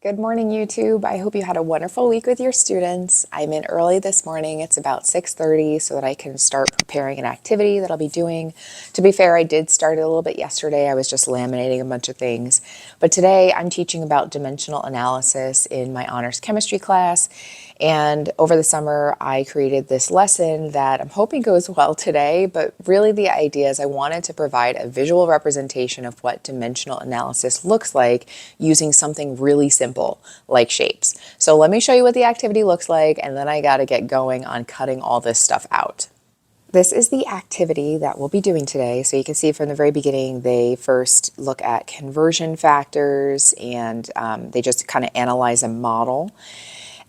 Good morning, YouTube. I hope you had a wonderful week with your students. I'm in early this morning. It's about 6:30 so that I can start preparing an activity that I'll be doing. To be fair, I did start it a little bit yesterday. I was just laminating a bunch of things. But today I'm teaching about dimensional analysis in my honors chemistry class. And over the summer, I created this lesson that I'm hoping goes well today, but really the idea is I wanted to provide a visual representation of what dimensional analysis looks like using something really simple like shapes. So let me show you what the activity looks like, and then I gotta get going on cutting all this stuff out. This is the activity that we'll be doing today. So you can see from the very beginning, they first look at conversion factors and they just kind of analyze a model.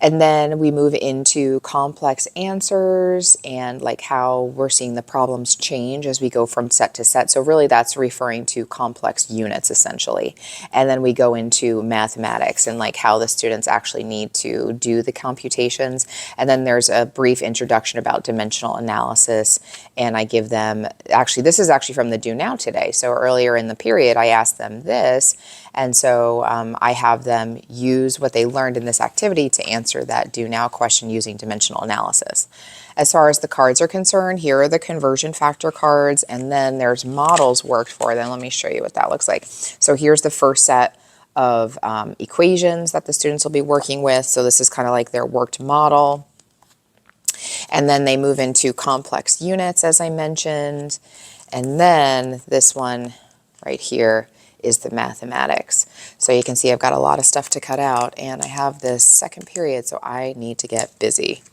And then we move into complex answers and like how we're seeing the problems change as we go from set to set. So really that's referring to complex units essentially. And then we go into mathematics and like how the students actually need to do the computations. And then there's a brief introduction about dimensional analysis. And I give them, actually, this is actually from the Do Now today. So earlier in the period, I asked them this. And so I have them use what they learned in this activity to answer that Do Now question using dimensional analysis. As far as the cards are concerned, here are the conversion factor cards, and then there's models worked for them. Let me show you what that looks like. So here's the first set of equations that the students will be working with. So this is kind of like their worked model. And then they move into complex units, as I mentioned. And then this one right here is the mathematics. So you can see I've got a lot of stuff to cut out, and I have this second period, so I need to get busy.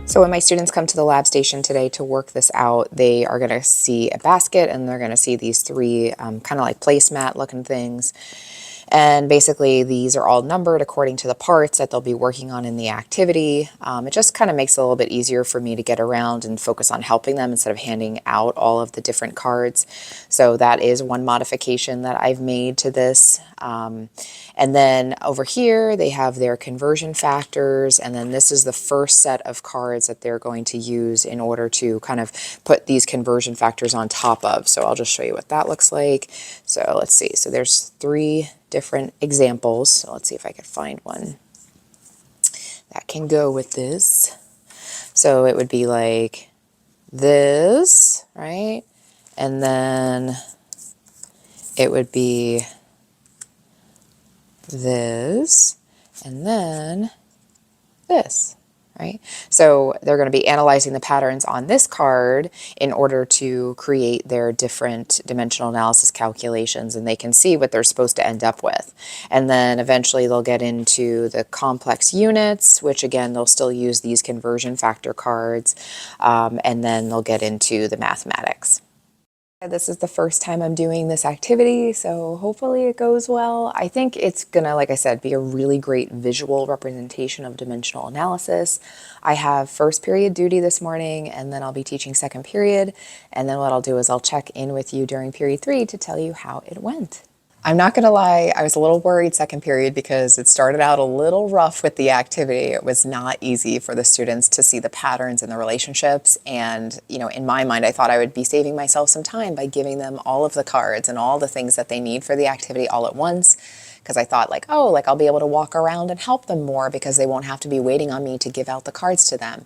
So when my students come to the lab station today to work this out, they are going to see a basket and they're going to see these three kind of like placemat looking things. And basically these are all numbered according to the parts that they'll be working on in the activity. It just kind of makes it a little bit easier for me to get around and focus on helping them instead of handing out all of the different cards. So that is one modification that I've made to this. And then over here they have their conversion factors, and then this is the first set of cards that they're going to use in order to kind of put these conversion factors on top of. So I'll just show you what that looks like. So let's see. So there's three different examples. So let's see if I can find one that can go with this. So it would be like this, right? And then it would be this, and then this, right? So they're going to be analyzing the patterns on this card in order to create their different dimensional analysis calculations, and they can see what they're supposed to end up with. And then eventually they'll get into the complex units, which again, they'll still use these conversion factor cards, and then they'll get into the mathematics. This is the first time I'm doing this activity, so hopefully it goes well. I think it's gonna, like I said, be a really great visual representation of dimensional analysis. I have first period duty this morning, and then I'll be teaching second period, and then what I'll do is I'll check in with you during period 3 to tell you how it went. I'm not going to lie, I was a little worried second period because it started out a little rough with the activity. It was not easy for the students to see the patterns and the relationships. And, in my mind, I thought I would be saving myself some time by giving them all of the cards and all the things that they need for the activity all at once. Because I thought I'll be able to walk around and help them more because they won't have to be waiting on me to give out the cards to them.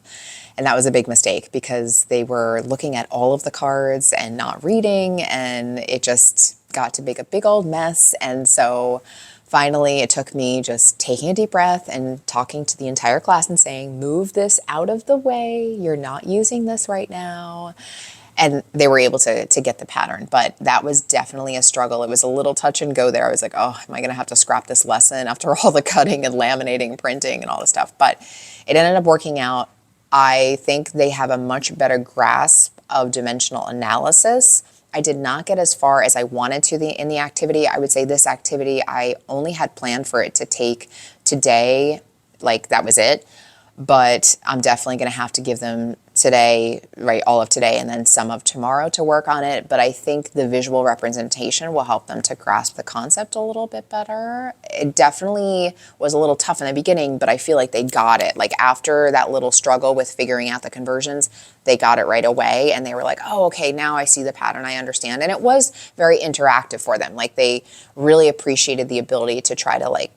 And that was a big mistake because they were looking at all of the cards and not reading, and it just got to be a big old mess. And so finally it took me just taking a deep breath and talking to the entire class and saying, move this out of the way. You're not using this right now. And they were able to get the pattern, but that was definitely a struggle. It was a little touch and go there. I was like, oh, am I going to have to scrap this lesson after all the cutting and laminating, printing and all this stuff? But it ended up working out. I think they have a much better grasp of dimensional analysis. I did not get as far as I wanted to in the activity. I would say this activity, I only had planned for it to take today, like that was it. But I'm definitely going to have to give them today, right, all of today and then some of tomorrow to work on it. But I think the visual representation will help them to grasp the concept a little bit better. It definitely was a little tough in the beginning, but I feel like they got it. Like after that little struggle with figuring out the conversions, they got it right away. And they were like, oh, okay, now I see the pattern, I understand. And it was very interactive for them. Like they really appreciated the ability to try to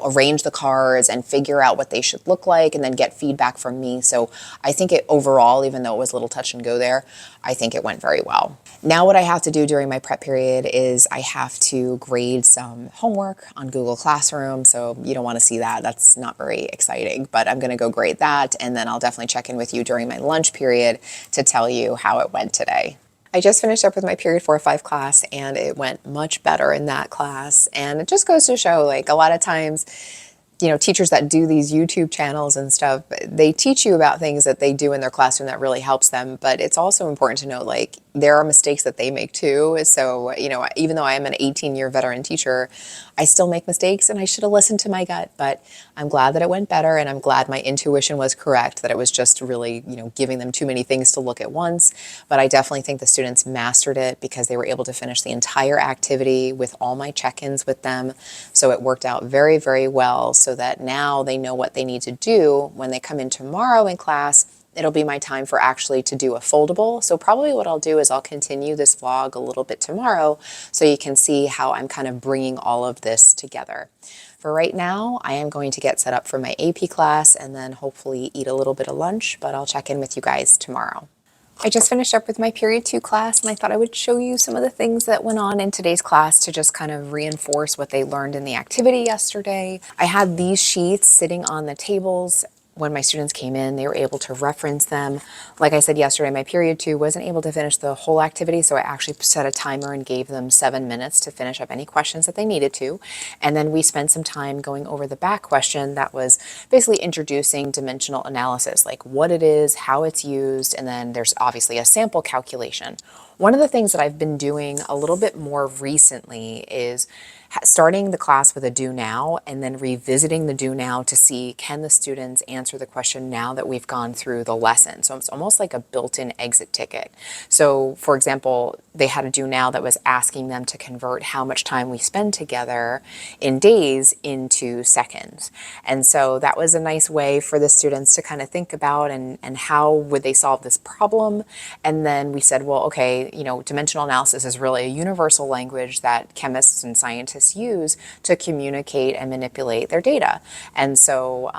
arrange the cards and figure out what they should look like and then get feedback from me. So I think it overall, even though it was a little touch and go there, I think it went very well. Now what I have to do during my prep period is I have to grade some homework on Google Classroom. So you don't want to see that. That's not very exciting, but I'm going to go grade that. And then I'll definitely check in with you during my lunch period to tell you how it went today. I just finished up with my period 4 or 5 class and it went much better in that class. And it just goes to show, like, a lot of times, teachers that do these YouTube channels and stuff, they teach you about things that they do in their classroom that really helps them. But it's also important to know, like, there are mistakes that they make too. So, even though I am an 18-year veteran teacher, I still make mistakes and I should have listened to my gut. But I'm glad that it went better and I'm glad my intuition was correct, that it was just really, giving them too many things to look at once. But I definitely think the students mastered it because they were able to finish the entire activity with all my check-ins with them. So it worked out very, very well, so that now they know what they need to do when they come in tomorrow in class. It'll be my time for actually to do a foldable. So probably what I'll do is I'll continue this vlog a little bit tomorrow so you can see how I'm kind of bringing all of this together. For right now, I am going to get set up for my AP class and then hopefully eat a little bit of lunch, but I'll check in with you guys tomorrow. I just finished up with my period 2 class and I thought I would show you some of the things that went on in today's class to just kind of reinforce what they learned in the activity yesterday. I had these sheets sitting on the tables. When my students came in, they were able to reference them. Like I said yesterday, my period 2 wasn't able to finish the whole activity, so I actually set a timer and gave them 7 minutes to finish up any questions that they needed to. And then we spent some time going over the back question that was basically introducing dimensional analysis, like what it is, how it's used, and then there's obviously a sample calculation. One of the things that I've been doing a little bit more recently is starting the class with a do now and then revisiting the do now to see, can the students answer the question now that we've gone through the lesson? So it's almost like a built-in exit ticket. So for example, they had a do now that was asking them to convert how much time we spend together in days into seconds. And so that was a nice way for the students to kind of think about and how would they solve this problem. And then we said, well, okay, dimensional analysis is really a universal language that chemists and scientists use to communicate and manipulate their data. And so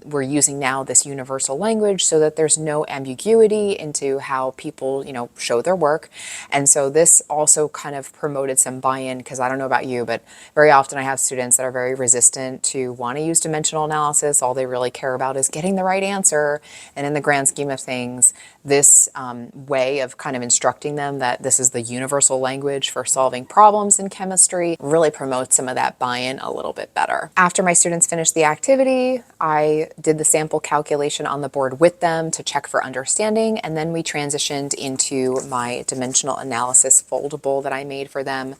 we're using now this universal language so that there's no ambiguity into how people, show their work. And so this also kind of promoted some buy-in, because I don't know about you, but very often I have students that are very resistant to want to use dimensional analysis. All they really care about is getting the right answer. And in the grand scheme of things, this way of kind of instructing them that this is the universal language for solving problems in chemistry really promotes some of that buy-in a little bit better. After my students finished the activity, I did the sample calculation on the board with them to check for understanding, and then we transitioned into my dimensional analysis foldable that I made for them.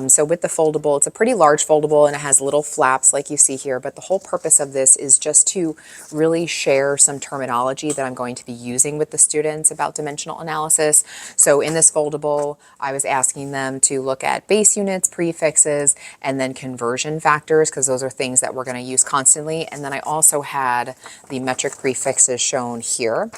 So with the foldable, it's a pretty large foldable and it has little flaps like you see here, but the whole purpose of this is just to really share some terminology that I'm going to be using with the students about dimensional analysis. So in this foldable, I was asking them to look at base units, prefixes, and then conversion factors, because those are things that we're going to use constantly. And then I also had the metric prefixes shown here.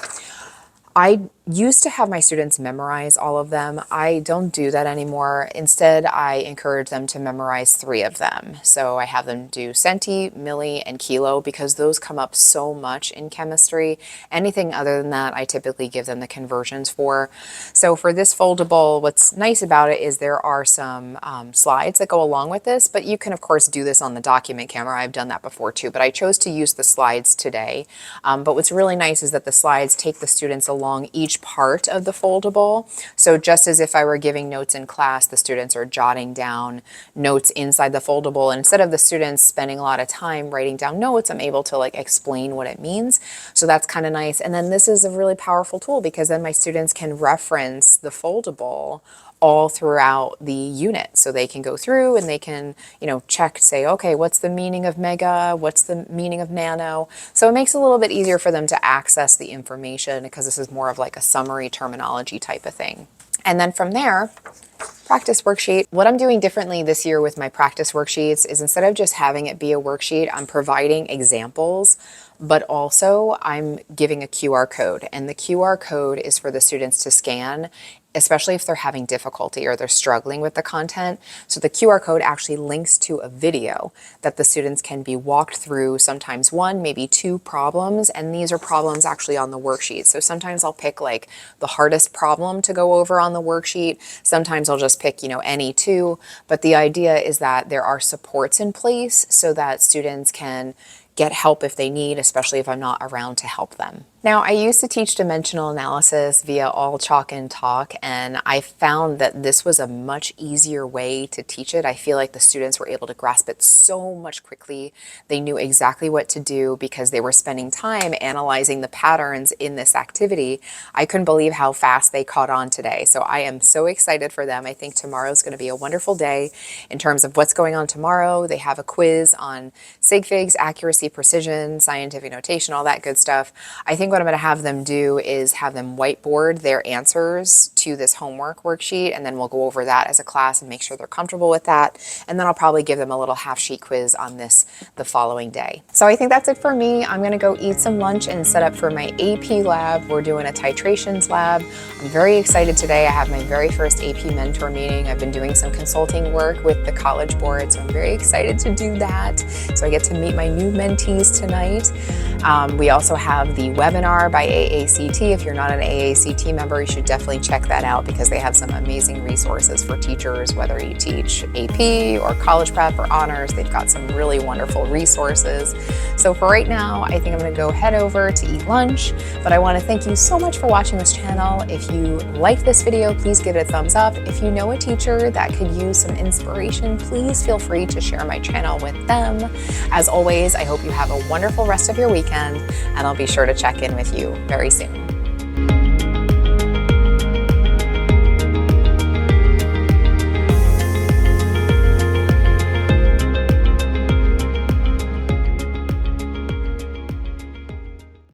I used to have my students memorize all of them. I don't do that anymore. Instead, I encourage them to memorize 3 of them. So I have them do centi, milli, and kilo, because those come up so much in chemistry. Anything other than that, I typically give them the conversions for. So for this foldable, what's nice about it is there are some slides that go along with this, but you can of course do this on the document camera. I've done that before too, but I chose to use the slides today. But what's really nice is that the slides take the students along each part of the foldable. So just as if I were giving notes in class, the students are jotting down notes inside the foldable. And instead of the students spending a lot of time writing down notes, I'm able to like explain what it means. So that's kind of nice. And then this is a really powerful tool, because then my students can reference the foldable all throughout the unit. So they can go through and they can, check, say, okay, what's the meaning of mega? What's the meaning of nano? So it makes it a little bit easier for them to access the information, because this is more of like a summary terminology type of thing. And then from there, practice worksheet. What I'm doing differently this year with my practice worksheets is, instead of just having it be a worksheet, I'm providing examples, but also I'm giving a QR code. And the QR code is for the students to scan, especially if they're having difficulty or they're struggling with the content. So the QR code actually links to a video that the students can be walked through, sometimes 1, maybe 2 problems, and these are problems actually on the worksheet. So sometimes I'll pick like the hardest problem to go over on the worksheet. Sometimes I'll just pick, any 2, but the idea is that there are supports in place so that students can get help if they need, especially if I'm not around to help them. Now, I used to teach dimensional analysis via all chalk and talk, and I found that this was a much easier way to teach it. I feel like the students were able to grasp it so much quickly. They knew exactly what to do because they were spending time analyzing the patterns in this activity. I couldn't believe how fast they caught on today. So I am so excited for them. I think tomorrow's going to be a wonderful day in terms of what's going on tomorrow. They have a quiz on sig figs, accuracy, precision, scientific notation, all that good stuff. I think what I'm going to have them do is have them whiteboard their answers to this homework worksheet, and then we'll go over that as a class and make sure they're comfortable with that. And then I'll probably give them a little half sheet quiz on this the following day. So I think that's it for me. I'm going to go eat some lunch and set up for my AP lab. We're doing a titrations lab. I'm very excited today. I have my very first AP mentor meeting. I've been doing some consulting work with the College Board, so I'm very excited to do that. So I get to meet my new mentees tonight. We also have the webinar by AACT. If you're not an AACT member, you should definitely check that out, because they have some amazing resources for teachers, whether you teach AP or college prep or honors. They've got some really wonderful resources. So for right now, I think I'm going to go head over to eat lunch, but I want to thank you so much for watching this channel. If you liked this video, please give it a thumbs up. If you know a teacher that could use some inspiration, please feel free to share my channel with them. As always, I hope you have a wonderful rest of your weekend, and I'll be sure to check in with you very soon.